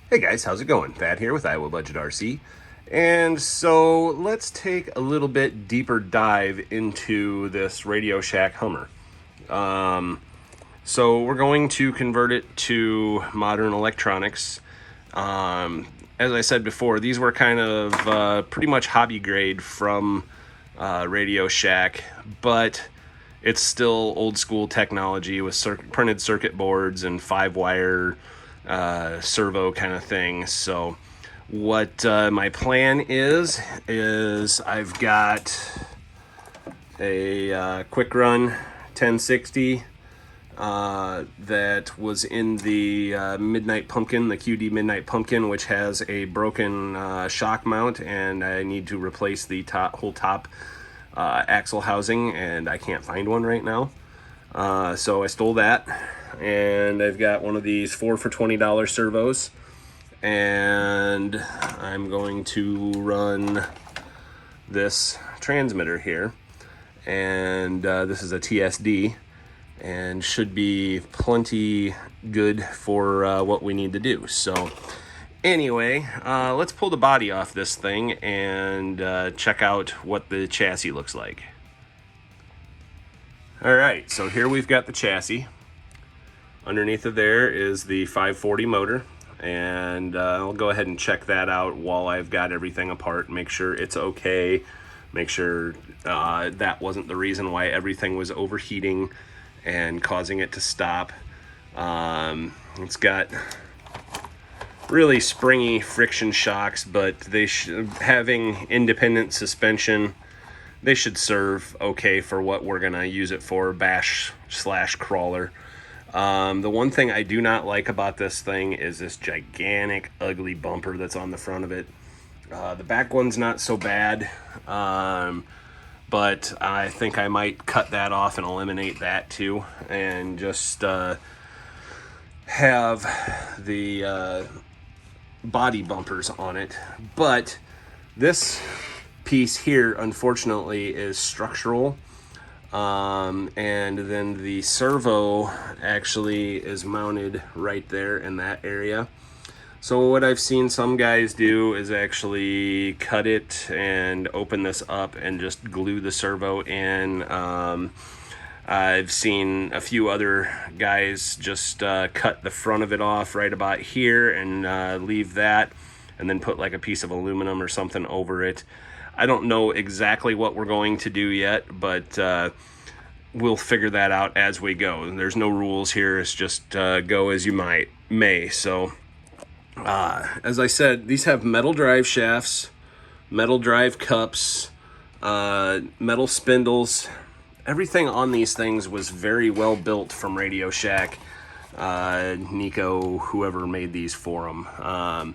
Hey guys, how's it going? Thad here with Iowa Budget RC. And so let's take a little bit deeper dive into this Radio Shack Hummer. So we're going to convert it to modern electronics. As I said before, these were kind of pretty much hobby grade from Radio Shack, but it's still old school technology with printed circuit boards and 5-wire servo kind of thing. So what my plan is I've got a quick run 1060 that was in the Midnight Pumpkin, the QD Midnight Pumpkin, which has a broken shock mount, and I need to replace the whole top axle housing, and I can't find one right now. So I stole that, and I've got one of these 4 for $20 servos, and I'm going to run this transmitter here, and this is a TSD, and should be plenty good for what we need to do. So anyway, let's pull the body off this thing and check out what the chassis looks like. Alright, so here we've got the chassis. Underneath of there is the 540 motor, and I'll go ahead and check that out while I've got everything apart, make sure it's okay, make sure that wasn't the reason why everything was overheating and causing it to stop. It's got really springy friction shocks, but they having independent suspension, they should serve okay for what we're gonna use it for, bash/crawler. The one thing I do not like about this thing is this gigantic ugly bumper that's on the front of it. The back one's not so bad, but I think I might cut that off and eliminate that too, and just have the body bumpers on it. But this piece here, unfortunately, is structural, and then the servo actually is mounted right there in that area. So what I've seen some guys do is actually cut it and open this up and just glue the servo in. I've seen a few other guys just cut the front of it off right about here and leave that, and then put like a piece of aluminum or something over it. I don't know exactly what we're going to do yet, but we'll figure that out as we go. There's no rules here. It's just go as you may. So as I said, these have metal drive shafts, metal drive cups, metal spindles. Everything on these things was very well built from Radio Shack. Nico, whoever made these for them.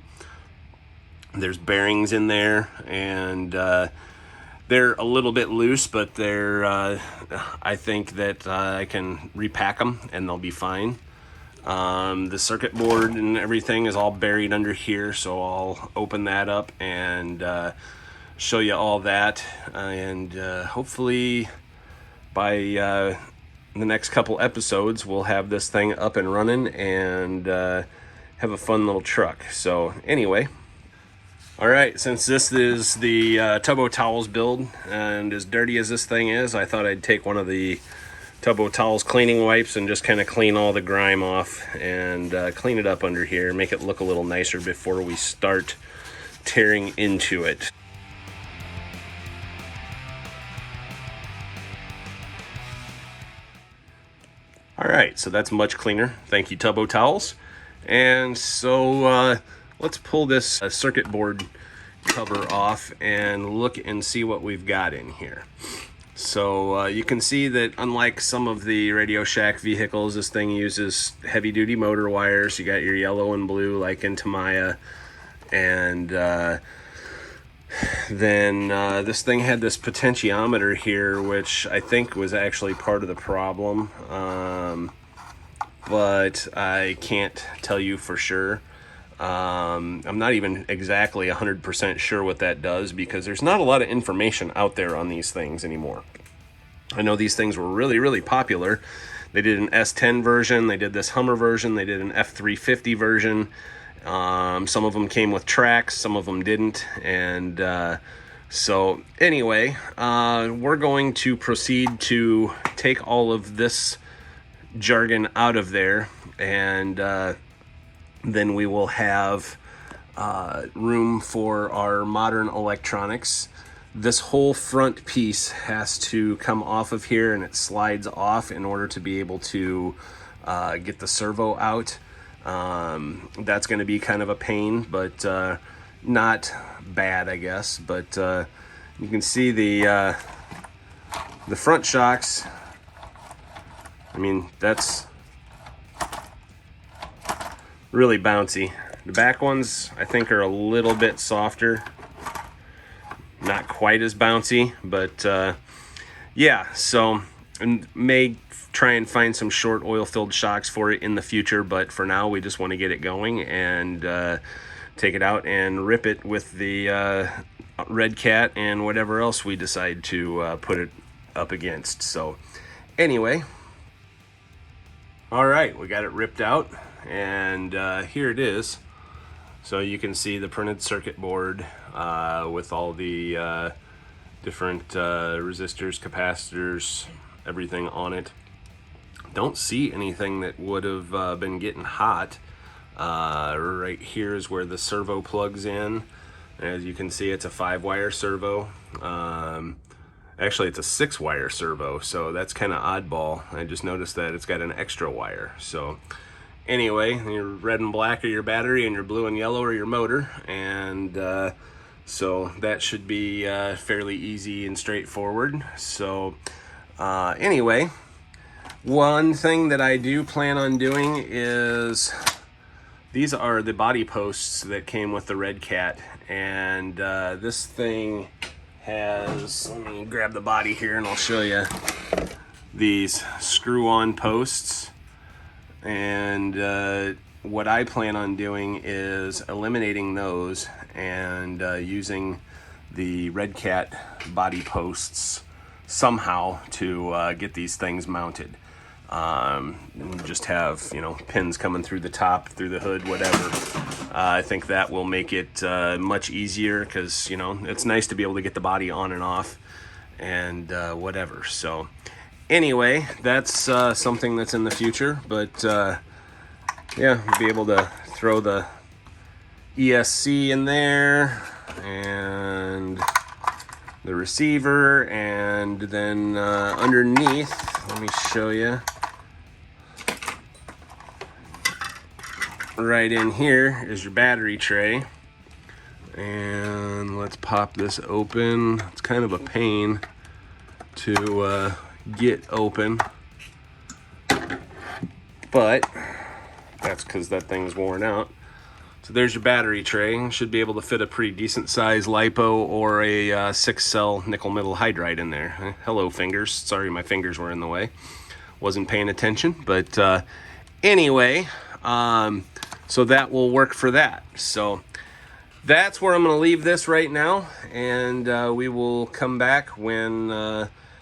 There's bearings in there, and they're a little bit loose, but they're I think that I can repack them and they'll be fine. The circuit board and everything is all buried under here, so I'll open that up and show you all that, and hopefully by the next couple episodes we'll have this thing up and running and have a fun little truck. So anyway, alright, since this is the Tubbo Towels build, and as dirty as this thing is, I thought I'd take one of the Tubbo Towels cleaning wipes and just kind of clean all the grime off and clean it up under here, make it look a little nicer before we start tearing into it. Alright, so that's much cleaner. Thank you, Tubbo Towels. And so let's pull this circuit board cover off and look and see what we've got in here. So you can see that unlike some of the Radio Shack vehicles, this thing uses heavy duty motor wires. You got your yellow and blue like in Tamiya, and then this thing had this potentiometer here, which I think was actually part of the problem, but I can't tell you for sure. I'm not even exactly 100% sure what that does, because there's not a lot of information out there on these things anymore. I know these things were really, really popular. They did an S10 version, they did this Hummer version, they did an F350 version. Some of them came with tracks, some of them didn't. And so anyway, we're going to proceed to take all of this jargon out of there, and then we will have room for our modern electronics. This whole front piece has to come off of here, and it slides off in order to be able to get the servo out. That's going to be kind of a pain, but not bad, I guess. But you can see the front shocks. I mean, that's really bouncy. The back ones, I think, are a little bit softer. Not quite as bouncy, but yeah, so and may try and find some short oil-filled shocks for it in the future, but for now we just want to get it going and take it out and rip it with the Red Cat and whatever else we decide to put it up against. So anyway, all right, we got it ripped out, and here it is. So you can see the printed circuit board with all the different resistors, capacitors, everything on it. Don't see anything that would have been getting hot. Right here is where the servo plugs in. As you can see, it's a 5-wire servo. Actually, it's a 6-wire servo, so that's kind of oddball. I just noticed that it's got an extra wire. So anyway, your red and black are your battery, and your blue and yellow are your motor, and so that should be fairly easy and straightforward. So anyway, one thing that I do plan on doing is, these are the body posts that came with the Red Cat, and this thing has, let me grab the body here and I'll show you, these screw-on posts. And what I plan on doing is eliminating those and using the Red Cat body posts somehow to get these things mounted. Just have, you know, pins coming through the top, through the hood, whatever. I think that will make it much easier, because, you know, it's nice to be able to get the body on and off and whatever. So anyway, that's something that's in the future, but yeah, be able to throw the ESC in there and the receiver, and then underneath, let me show you, right in here is your battery tray. And let's pop this open. It's kind of a pain to get open, but that's because that thing's worn out. So there's your battery tray. Should be able to fit a pretty decent size LiPo or a 6-cell nickel metal hydride in there. Hello, fingers. Sorry, my fingers were in the way. Wasn't paying attention, but anyway, so that will work for that. So that's where I'm going to leave this right now, and we will come back when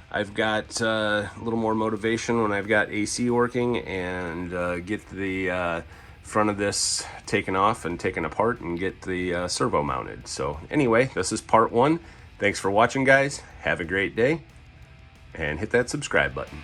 I've got a little more motivation, when I've got AC working, and get the front of this taken off and taken apart and get the servo mounted. So anyway, this is part 1. Thanks for watching, guys. Have a great day, and hit that subscribe button.